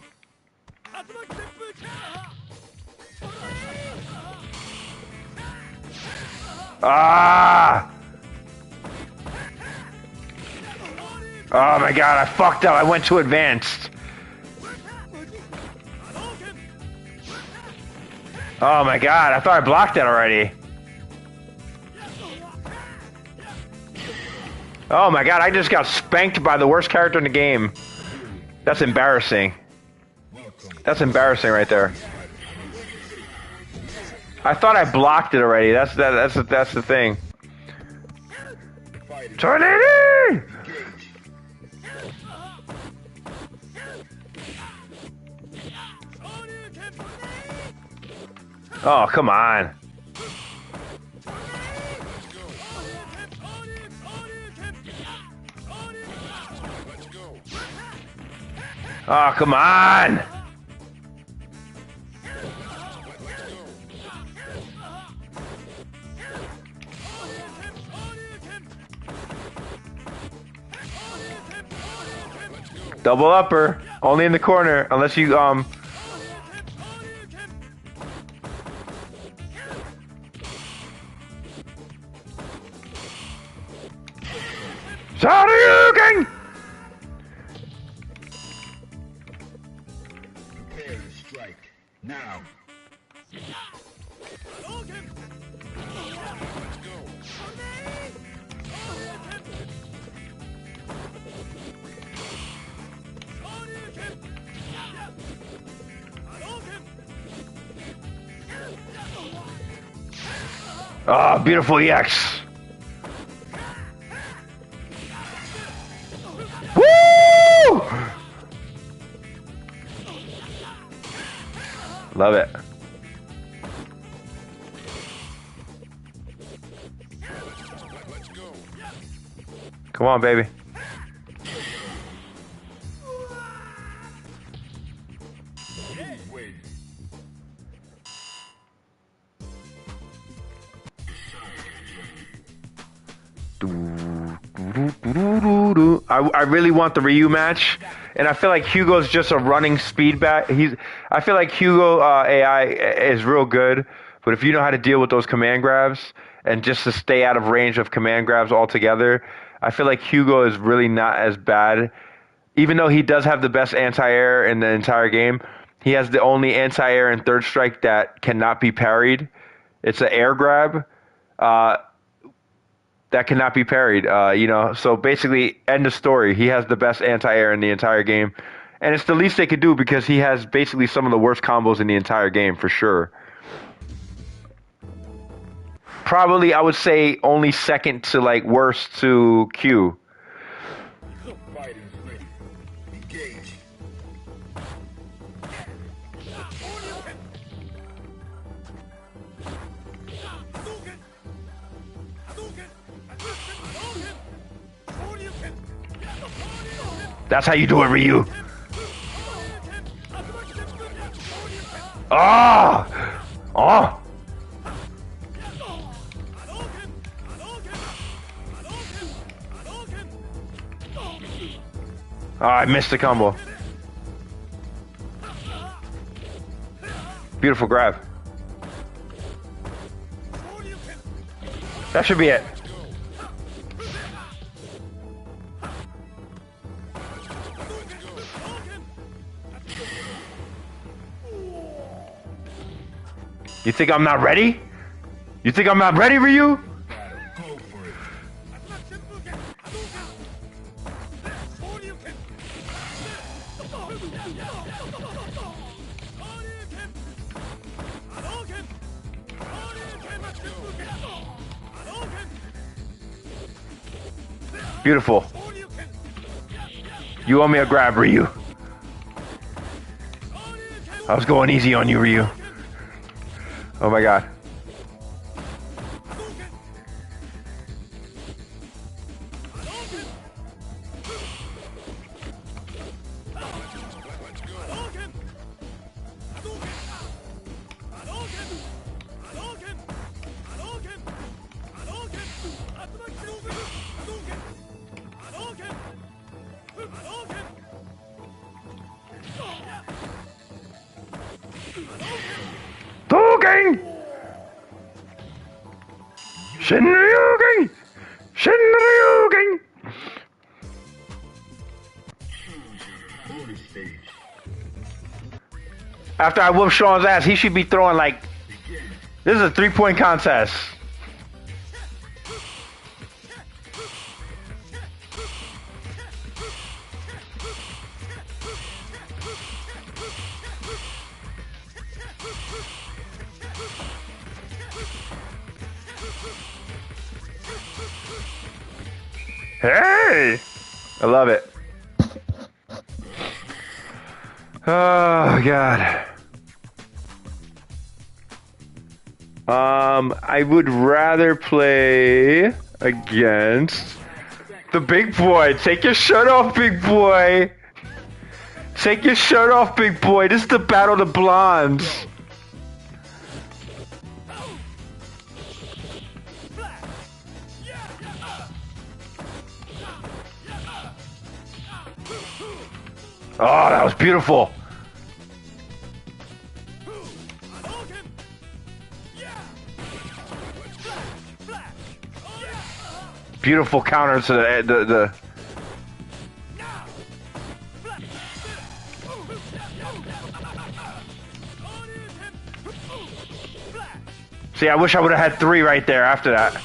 Ah! Oh my god, I fucked up. I went too advanced. Oh my god, I thought I blocked that already. Oh my god, I just got spanked by the worst character in the game. That's embarrassing. That's embarrassing right there. I thought I blocked it already. That's the thing. Tornado! Oh, come on. Oh, come on! Double upper. Only in the corner, unless you, Shoryuken! Prepare to strike. Now. Oh, beautiful EX. Woo! Love it. Come on, baby. Win. I really want the Ryu match, and I feel like Hugo's just a running speed back. I feel like Hugo AI is real good, but if you know how to deal with those command grabs and just to stay out of range of command grabs altogether, I feel like Hugo is really not as bad. Even though he does have the best anti-air in the entire game, he has the only anti-air in third strike that cannot be parried. It's an air grab. That cannot be parried. So basically, end of story. He has the best anti-air in the entire game, and it's the least they could do because he has basically some of the worst combos in the entire game for sure. Probably, I would say only second to like worst to Q. Fighters ready. Engage. That's how you do it, Ryu. Ah! Oh! Oh, I missed the combo. Beautiful grab. That should be it. You think I'm not ready? You think I'm not ready, Ryu? Go for it. Beautiful. You owe me a grab, Ryu. I was going easy on you, Ryu. Oh my god. Hadouken! Shinryuken! Shinryuken! Bonus stage. After I whoop Sean's ass, he should be throwing like... Begin. This is a 3-point contest. Hey! I love it. Oh, God. I would rather play against the big boy. Take your shirt off, big boy. Take your shirt off, big boy. This is the battle of the blondes. Oh, that was beautiful. Beautiful counter to the See, I wish I would have had 3 right there after that.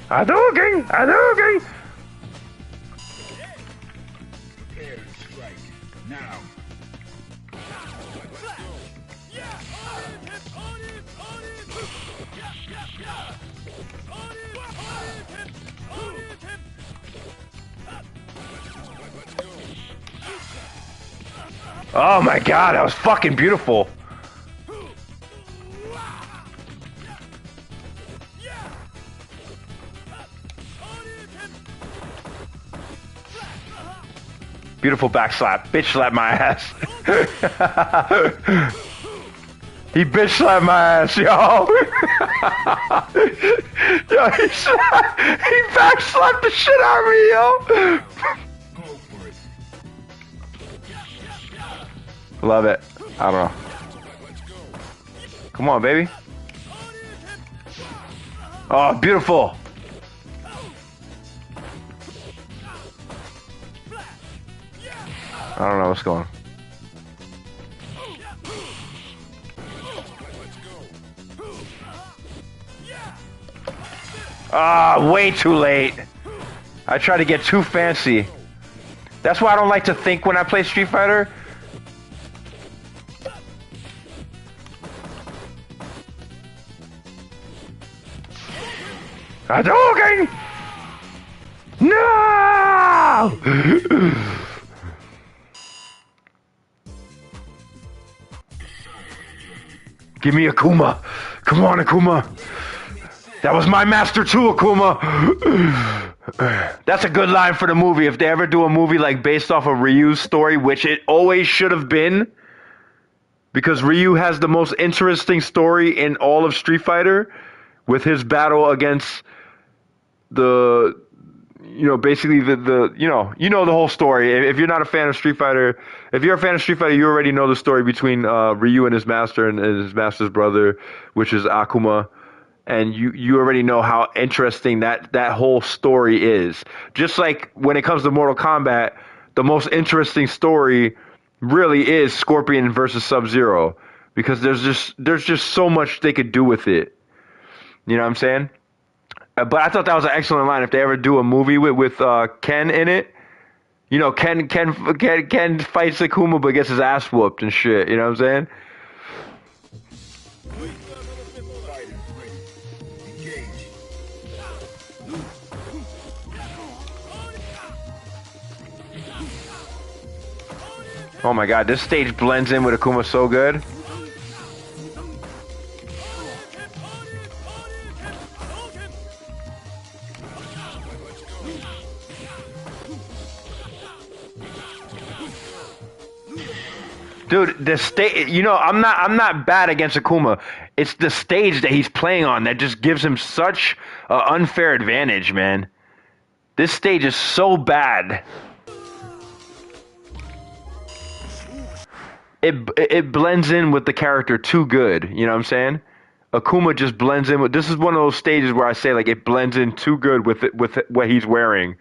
Hadouken! Hadouken! Prepare to strike. Now. Oh my god, that was fucking beautiful. Beautiful back slap. Bitch slap my ass. He bitch slapped my ass, yo. Yo, he back slapped the shit out of me, yo. Go for it. Love it. I don't know. Come on, baby. Oh, beautiful. I don't know what's going on. Ah, way too late. I try to get too fancy. That's why I don't like to think when I play Street Fighter. Hadouken! No! Give me Akuma. Come on, Akuma. That was my master too, Akuma. That's a good line for the movie. If they ever do a movie like based off of Ryu's story, which it always should have been, because Ryu has the most interesting story in all of Street Fighter, with his battle against the, basically the the whole story. If you're not a fan of Street Fighter, if you're a fan of Street Fighter, you already know the story between Ryu and his master and his master's brother, which is Akuma. And you already know how interesting that whole story is. Just like when it comes to Mortal Kombat, the most interesting story really is Scorpion versus Sub-Zero, because there's just so much they could do with it. You know what I'm saying? But I thought that was an excellent line. If they ever do a movie with Ken in it, Ken fights Akuma but gets his ass whooped and shit. You know what I'm saying? Oh my god, this stage blends in with Akuma so good. Dude, the stage, I'm not bad against Akuma. It's the stage that he's playing on that just gives him such an unfair advantage, man. This stage is so bad. It blends in with the character too good, you know what I'm saying? Akuma just blends in with, this is one of those stages where I say like it blends in too good with what he's wearing.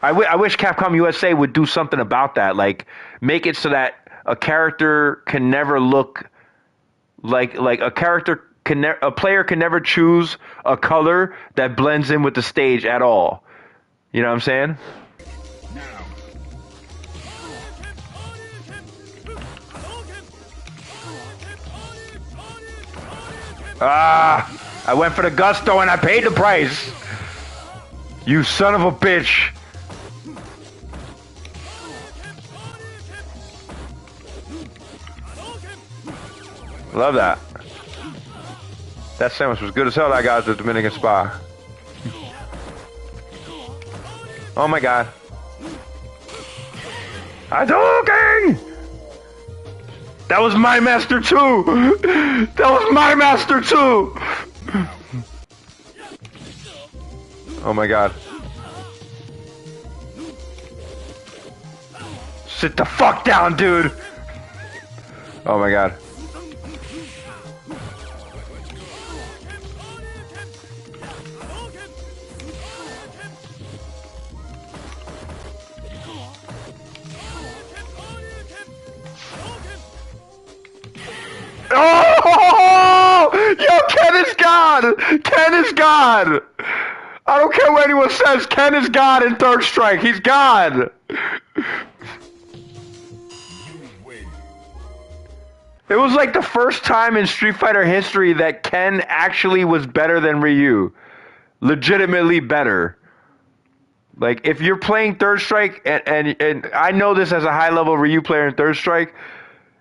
I wish Capcom USA would do something about that, like make it so that a character can never look like a player can never choose a color that blends in with the stage at all. You know what I'm saying? I went for the gusto and I paid the price. You son of a bitch. Love that. That sandwich was good as hell, that guy at the Dominican Spa. Oh my god. Hadouken! That was my master too! That was my master too! Oh my god. Sit the fuck down, dude! Oh my god. Oh! Yo, Ken is God! Ken is God! I don't care what anyone says, Ken is God in Third Strike. He's God! It was like the first time in Street Fighter history that Ken actually was better than Ryu. Legitimately better. Like, if you're playing Third Strike, and I know this as a high-level Ryu player in Third Strike,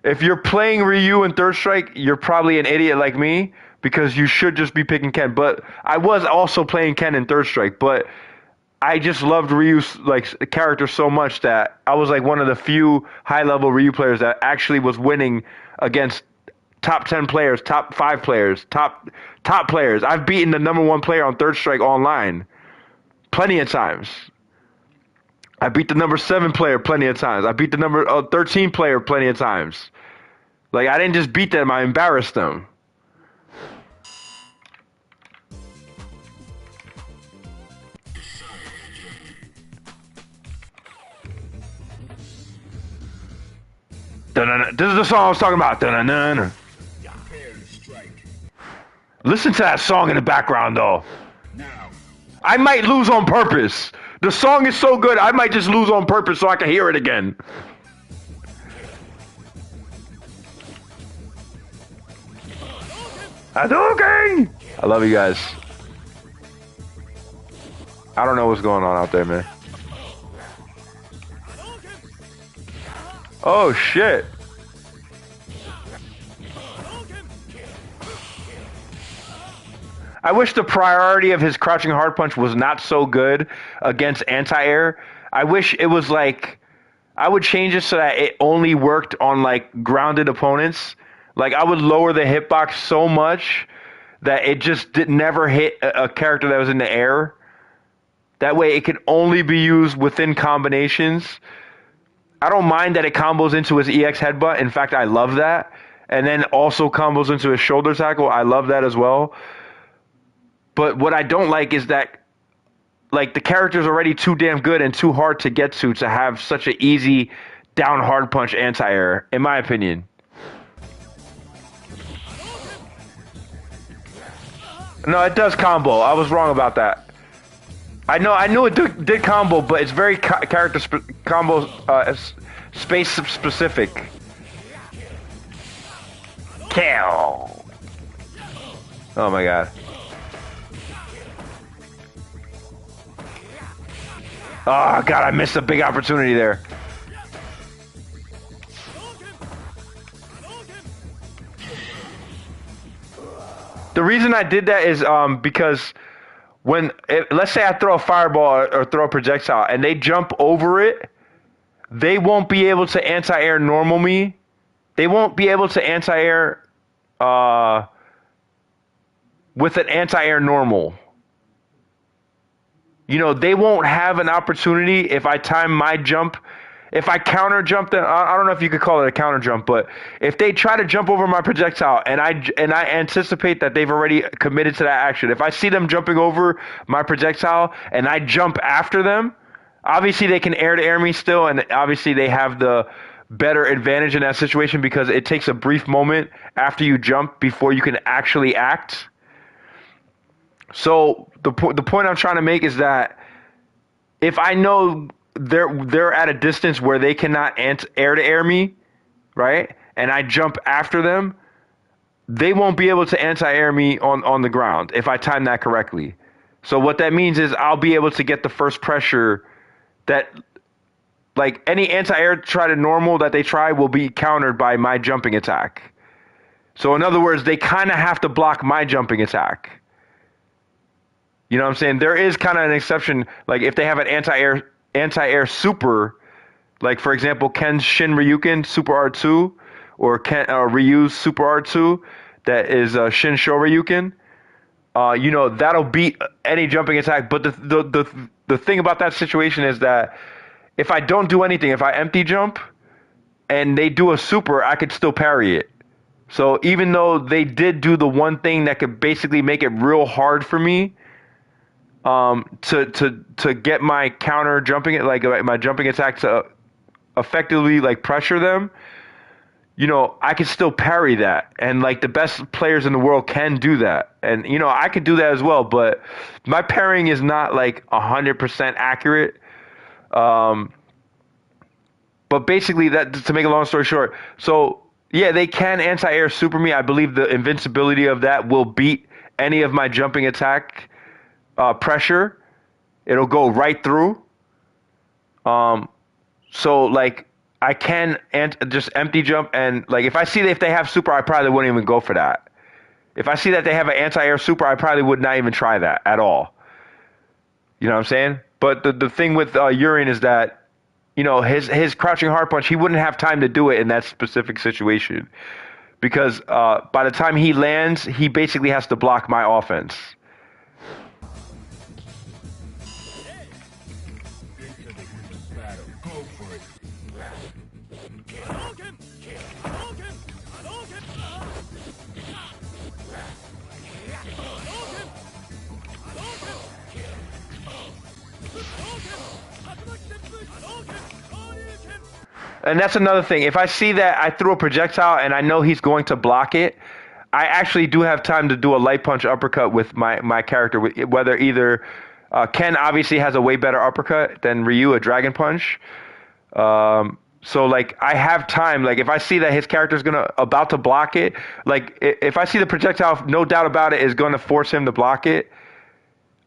if you're playing Ryu in Third Strike, you're probably an idiot like me, because you should just be picking Ken. But I was also playing Ken in Third Strike, but I just loved Ryu's like character so much that I was like one of the few high level Ryu players that actually was winning against top 10 players, top 5 players, top players. I've beaten the number 1 player on Third Strike online plenty of times. I beat the number 7 player plenty of times. I beat the number 13 player plenty of times. Like, I didn't just beat them, I embarrassed them. This is the song I was talking about. Listen to that song in the background, though. Now. I might lose on purpose. The song is so good, I might just lose on purpose so I can hear it again. Hadouken! I love you guys. I don't know what's going on out there, man. Oh, shit. I wish the priority of his crouching hard punch was not so good against anti-air. I wish it was like, I would change it so that it only worked on like grounded opponents. Like I would lower the hitbox so much that it just never hit a character that was in the air. That way it could only be used within combinations. I don't mind that it combos into his EX headbutt. In fact, I love that. And then also combos into his shoulder tackle. I love that as well. But what I don't like is that, like, the character's already too damn good and too hard to get to have such an easy down hard punch anti-air, in my opinion. No, it does combo. I was wrong about that. I knew it did combo, but it's very combo space specific. Kill. Oh my god. Oh, God, I missed a big opportunity there. The reason I did that is because let's say I throw a fireball or throw a projectile and they jump over it, they won't be able to anti-air normal me. They won't be able to anti-air with an anti-air normal. You know, they won't have an opportunity if I time my jump. If I counter jump them, I don't know if you could call it a counter jump, but if they try to jump over my projectile and I anticipate that they've already committed to that action, if I see them jumping over my projectile and I jump after them, obviously they can air to air me still, and obviously they have the better advantage in that situation because it takes a brief moment after you jump before you can actually act. So the point I'm trying to make is that if I know they're at a distance where they cannot air to air me, right? And I jump after them, they won't be able to anti-air me on the ground if I time that correctly. So what that means is I'll be able to get the first pressure that, like, any anti-air try to normal that they try will be countered by my jumping attack. So in other words, they kind of have to block my jumping attack. You know what I'm saying? There is kind of an exception, like if they have an anti-air super, like for example Ken's Shin Ryuken Super R2 or Ryu's Super R2 that is Shin Shoryuken. You know, that'll beat any jumping attack. But the thing about that situation is that if I don't do anything, if I empty jump and they do a super, I could still parry it. So even though they did do the one thing that could basically make it real hard for me to get my counter jumping, like my jumping attack to effectively like pressure them, you know, I can still parry that. And like the best players in the world can do that. And, you know, I could do that as well, but my parrying is not like 100% accurate. But basically, that, to make a long story short, so yeah, they can anti-air super me. I believe the invincibility of that will beat any of my jumping attack pressure. It'll go right through. So like I can just empty jump, and like if I see if they have super, I probably wouldn't even go for that. If I see that they have an anti-air super, I probably would not even try that at all. You know what I'm saying? But the thing with Urien is that, his crouching hard punch, he wouldn't have time to do it in that specific situation because by the time he lands, he basically has to block my offense. Into the heat of battle. Go for it. And that's another thing. If I see that I threw a projectile and I know he's going to block it, I actually do have time to do a light punch uppercut with my character. Whether either Ken obviously has a way better uppercut than Ryu, a dragon punch. So like I have time. Like if I see that his character's about to block it, like if I see the projectile, no doubt about it, is going to force him to block it.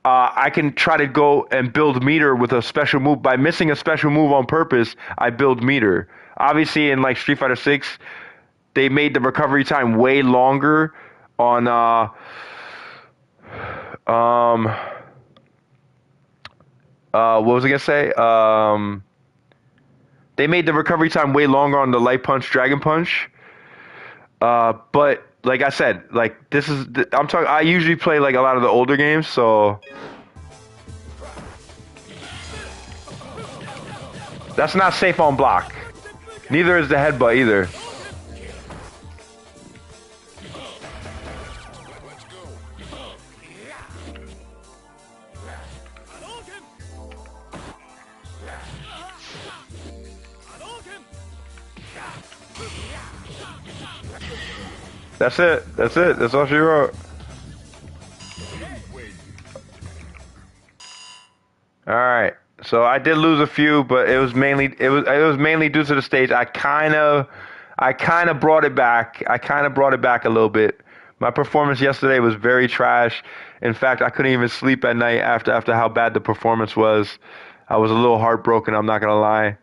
I can try to go and build meter with a special move. By missing a special move on purpose, I build meter. Obviously, in like Street Fighter 6, they made the recovery time way longer on what was I gonna say? They made the recovery time way longer on the light punch, dragon punch. But like I said, like I'm talking. I usually play like a lot of the older games, so that's not safe on block. Neither is the headbutt either. That's it. That's it. That's all she wrote. All right. So I did lose a few, but it was mainly due to the stage. I kind of brought it back. I kind of brought it back a little bit. My performance yesterday was very trash. In fact, I couldn't even sleep at night after how bad the performance was. I was a little heartbroken. I'm not gonna lie.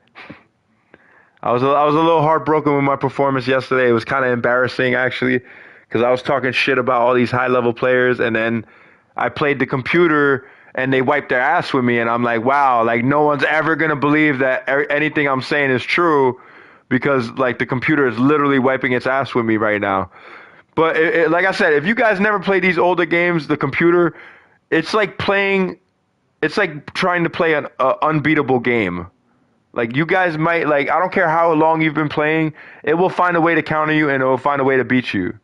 I was a little heartbroken with my performance yesterday. It was kind of embarrassing actually, because I was talking shit about all these high level players, and then I played the computer and they wiped their ass with me, and I'm like, wow, like no one's ever gonna believe that anything I'm saying is true, because like the computer is literally wiping its ass with me right now. But like I said, if you guys never played these older games, the computer, it's like trying to play an unbeatable game. Like, you guys might, like, I don't care how long you've been playing, it will find a way to counter you and it will find a way to beat you.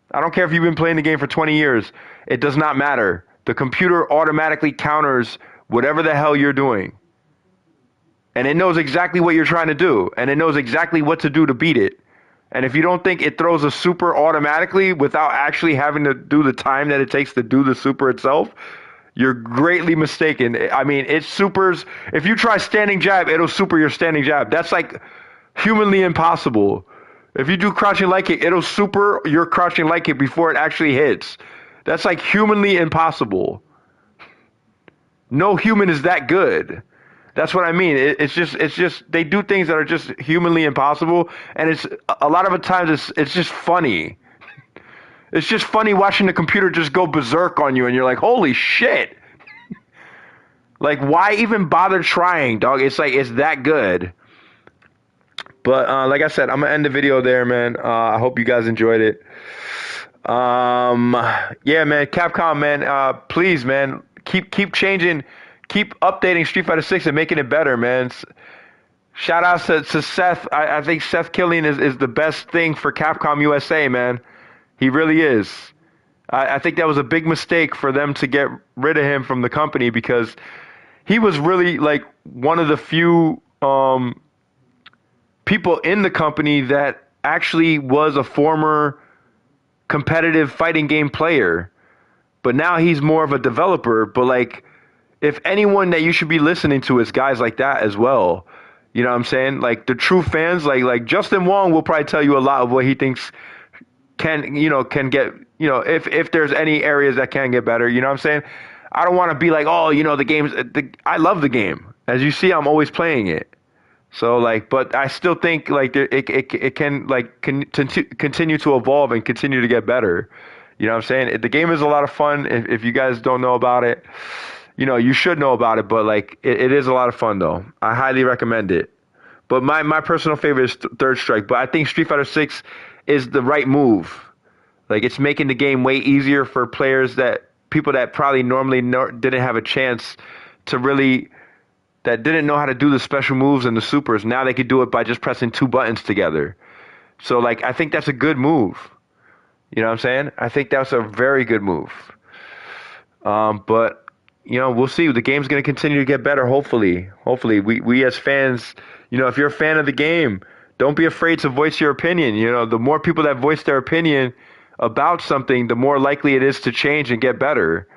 I don't care if you've been playing the game for 20 years. It does not matter. The computer automatically counters whatever the hell you're doing. And it knows exactly what you're trying to do. And it knows exactly what to do to beat it. And if you don't think it throws a super automatically without actually having to do the time that it takes to do the super itself, you're greatly mistaken. I mean, it supers. If you try standing jab, it'll super your standing jab. That's like humanly impossible. If you do crouching light kick, it'll super your crouching light kick before it actually hits. That's like humanly impossible. No human is that good. That's what I mean. It's just they do things that are just humanly impossible, and it's a lot of the times it's just funny. It's just funny watching the computer just go berserk on you, and you're like, holy shit. Like, why even bother trying, dog? It's like, it's that good. But like I said, I'm going to end the video there, man. I hope you guys enjoyed it. Yeah, man, Capcom, man, please, man, keep changing, keep updating Street Fighter 6 and making it better, man. Shout out to Seth. I think Seth Killian is the best thing for Capcom USA, man. He really is. I think that was a big mistake for them to get rid of him from the company, because he was really like one of the few people in the company that actually was a former competitive fighting game player. But now he's more of a developer. But like, if anyone that you should be listening to is guys like that as well. You know what I'm saying? Like the true fans, like Justin Wong will probably tell you a lot of what he thinks can get, if there's any areas that can get better, you know what I'm saying? I don't want to be like, oh, I love the game. As you see, I'm always playing it. So like, but I still think like it can like continue to evolve and continue to get better. You know what I'm saying? The game is a lot of fun if you guys don't know about it. you should know about it, but like it is a lot of fun though. I highly recommend it. But my personal favorite is Third Strike. But I think Street Fighter 6 is the right move. Like it's making the game way easier for people that probably normally didn't have a chance to really that didn't know how to do the special moves and the supers. Now they could do it by just pressing two buttons together. So like I think that's a good move. You know what I'm saying? I think that's a very good move. But we'll see. The game's going to continue to get better. Hopefully, we as fans, if you're a fan of the game, don't be afraid to voice your opinion. The more people that voice their opinion about something, the more likely it is to change and get better.